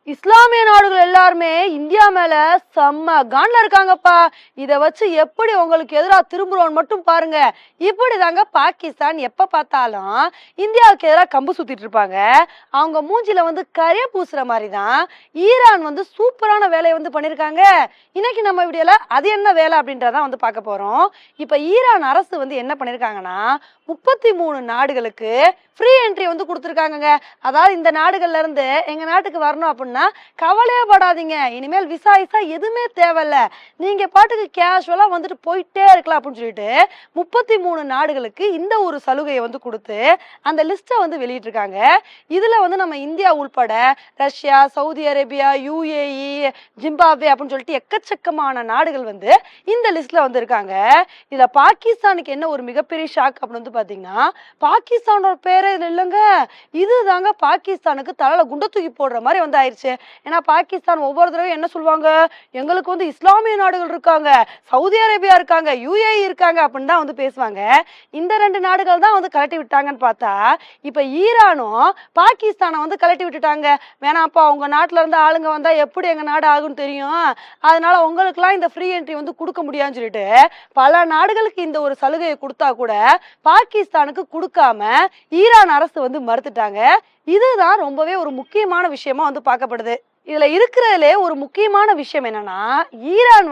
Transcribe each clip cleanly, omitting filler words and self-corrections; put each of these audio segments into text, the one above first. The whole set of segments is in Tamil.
இஸ்லாமிய நாடுகள் எல்லாருமே இந்தியா மேல செம்ம கான்ல இருக்காங்கப்பா. இத வச்சு எப்படி உங்களுக்கு எதிராக திரும்புறோம்னு மட்டும் பாருங்க. இப்படிதாங்க பாகிஸ்தான் எப்ப பார்த்தாலும் இந்தியாவுக்கு எதிராக கம்பு சுத்திட்டு இருப்பாங்க. அவங்க மூஞ்சில கரிய பூசுற மாதிரி தான் ஈரான் சூப்பரான வேலையை பண்ணிருக்காங்க. இன்னைக்கு நம்ம வீடியோல அது என்ன வேலை அப்படின்றதான் பார்க்க போறோம். இப்ப ஈரான் அரசு என்ன பண்ணிருக்காங்கன்னா 33 நாடுகளுக்கு ஃப்ரீ என்ட்ரி கொடுத்துருக்காங்க. அதாவது இந்த நாடுகள்ல இருந்து எங்க நாட்டுக்கு வரணும் அப்படின்னா கவலையே படாதீங்க, இனிமேல் விசா எதுவுமே தேவையில்ல, நீங்க பாட்டுக்கு கேஷுவலா போயிட்டே இருக்கலாம் அப்படின்னு சொல்லிட்டு 33 நாடுகளுக்கு இந்த ஒரு சலுகையை கொடுத்து அந்த லிஸ்ட்டை வெளியிட்டிருக்காங்க. இதுல நம்ம இந்தியா உள்பட Russia, Saudi Arabia, UAE, Zimbabwe அப்படின்னு சொல்லிட்டு எக்கச்சக்கமான நாடுகள் இந்த லிஸ்ட்ல இருக்காங்க. இதுல பாகிஸ்தானுக்கு என்ன ஒரு மிகப்பெரிய ஷாக் அப்படின்னு பாத்தீங்கன்னா, பாகிஸ்தானோட பேரே இதுல இல்லைங்க. இதுதாங்க பாகிஸ்தானுக்கு தலையில குண்ட தூக்கி போடுற மாதிரி ஆயிடுச்சு. ஏன்னா பாகிஸ்தான் ஒவ்வொரு தடவையும் என்ன சொல்லுவாங்க, எங்களுக்கு இஸ்லாமிய நாடுகள் இருக்காங்க, சவுதி அரேபியா இருக்காங்க, யுஏஇ இருக்காங்க அப்படின்னு தான் பேசுவாங்க. இந்த 2 நாடுகள் தான் கலட்டி விட்டாங்கன்னு பார்த்தா இப்ப ஈரானும் பாகிஸ்தானை கலட்டி விட்டுட்டாங்க. வேணாப்பா, உங்க நாட்டுல இருந்து ஆளுங்க வந்தா எப்படி எங்க நாடு ஆகும்னு தெரியும், அதனால உங்களுக்கு எல்லாம் இந்த ஃப்ரீ என்ட்ரி கொடுக்க முடியாதுன்னு சொல்லிட்டு பல நாடுகளுக்கு இந்த ஒரு சலுகையை கொடுத்தா கூட பாகிஸ்தானுக்கு கொடுக்காம ஈரான் அரசு மறுத்துட்டாங்க. இதுதான் ரொம்பவே ஒரு முக்கியமான விஷயமா பார்க்கப்படுது. இதுல இருக்கிறதுலே ஒரு முக்கியமான விஷயம் என்னன்னா, ஈரான்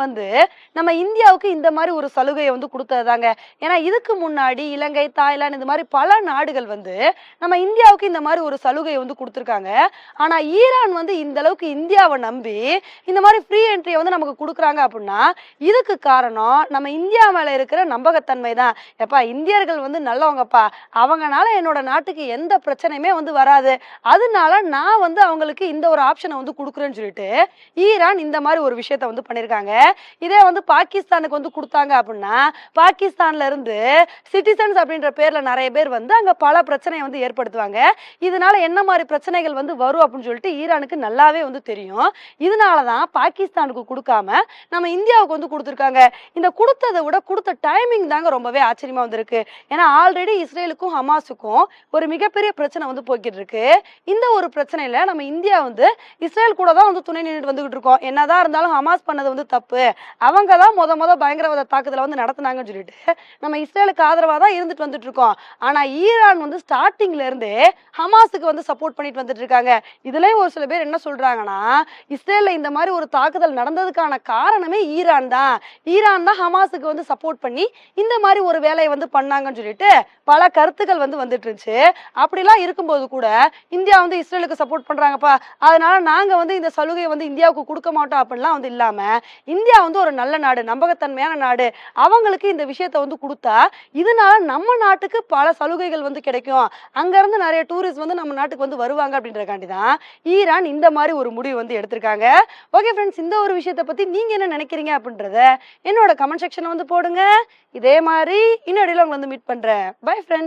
நம்ம இந்தியாவுக்கு இந்த மாதிரி ஒரு சலுகையை கொடுத்ததாங்க. ஏன்னா இதுக்கு முன்னாடி இலங்கை, தாய்லாந்து இந்த மாதிரி பல நாடுகள் நம்ம இந்தியாவுக்கு இந்த மாதிரி ஒரு சலுகையை கொடுத்துருக்காங்க. ஆனா ஈரான் இந்த அளவுக்கு இந்தியாவை நம்பி இந்த மாதிரி ஃப்ரீ என்ட்ரியை நமக்கு கொடுக்குறாங்க அப்படின்னா இதுக்கு காரணம் நம்ம இந்தியா மேல இருக்கிற நம்பகத்தன்மை தான். எப்பா, இந்தியர்கள் நல்லவங்கப்பா, அவங்கனால என்னோட நாட்டுக்கு எந்த பிரச்சனையுமே வராது, அதனால நான் அவங்களுக்கு இந்த ஒரு ஆப்ஷனை கொடுக்குறேன்னு சொல்லிட்டு ஈரான் இந்த மாதிரி ஒரு விஷயத்த பண்ணிருக்காங்க. இதே பாகிஸ்தானுக்கு கொடுத்தாங்க அப்படின்னா பாகிஸ்தான்ல இருந்து சிட்டிசன்ஸ் அப்படின்ற பேர்ல நிறைய பேர் அங்க பல பிரச்சனையை ஏற்படுத்துவாங்க. இதனால என்ன மாதிரி பிரச்சனைகள் வரும் அப்படின்னு சொல்லிட்டு ஈரானுக்கு நல்லாவே தெரியும். இதனாலதான் பாகிஸ்தானுக்கு கொடுக்காம நம்ம இந்தியாவுக்கு கொடுத்துருக்காங்க. இந்த கொடுத்ததை விட கொடுத்த டைமிங் தாங்க ரொம்பவே ஆச்சரியமா இருக்கு. ஏன்னா ஆல்ரெடி இஸ்ரேலுக்கும் ஹமாஸுக்கும் ஒரு மிகப்பெரிய பிரச்சனை போய்கிட்டு இருக்கு. இந்த ஒரு பிரச்சனையில நம்ம இந்தியா இஸ்ரேல் கூட தான் துணை நின்றுட்டு வந்துகிட்டு இருக்கோம். என்னதான் இருந்தாலும் ஹமாஸ் பண்ணது தப்பு, அவங்க தான் முத பயங்கரவாத தாக்குதலை நடத்தினாங்கன்னு சொல்லிட்டு நம்ம இஸ்ரேலுக்கு ஆதரவா தான் இருந்துட்டு வந்துட்டு இருக்கோம். ஆனா ஈரான் ஸ்டார்டிங்ல இருந்தே ஹமாஸுக்கு சப்போர்ட் பண்ணிட்டு வந்துட்டு இருக்காங்க. இதுலயும் ஒரு சில பேர் என்ன சொல்றாங்கன்னா, இஸ்ரேல்ல இந்த மாதிரி ஒரு தாக்குதல் நடந்ததுக்கான காரணமே ஈரான் தான், ஈரான் தான் ஹமாஸுக்கு சப்போர்ட் பண்ணி இந்த மாதிரி ஒரு வேலையை பண்ணாங்கன்னு சொல்லிட்டு பல கருத்துக்கள் வந்துட்டு இருந்துச்சு. அப்படிலாம் இருக்கும்போது கூட இந்தியா இஸ்ரேலுக்கு சப்போர்ட் பண்றாங்கப்பா, அதனால நாங்க இந்த சலுகையை இந்தியாவுக்கு கொடுக்க மாட்டோம் அப்படிலாம் இல்லாம, இந்தியா ஒரு நல்ல நாடு, நம்பகத்தன்மையான நாடு, அவங்களுக்கு இந்த விஷயத்த கொடுத்தா இதனால நம்ம நாட்டுக்கு பல சலுகைகள் கிடைக்கும், அங்க இருந்து நிறைய டூரிஸ்ட் நம்ம நாட்டுக்கு வருவாங்க அப்படின்றக்காண்டி தான் ஈரான் இந்த மாதிரி ஒரு முடிவு எடுத்திருக்காங்க. ஓகே ஃப்ரெண்ட்ஸ், இந்த ஒரு விஷயத்தை பத்தி நீங்க என்ன நினைக்கிறீங்க அப்படின்றத என்னோட கமெண்ட் செக்ஷன்ல போடுங்க. இதே மாதிரி இன்னொரு மீட் பண்றேன். Bye friends.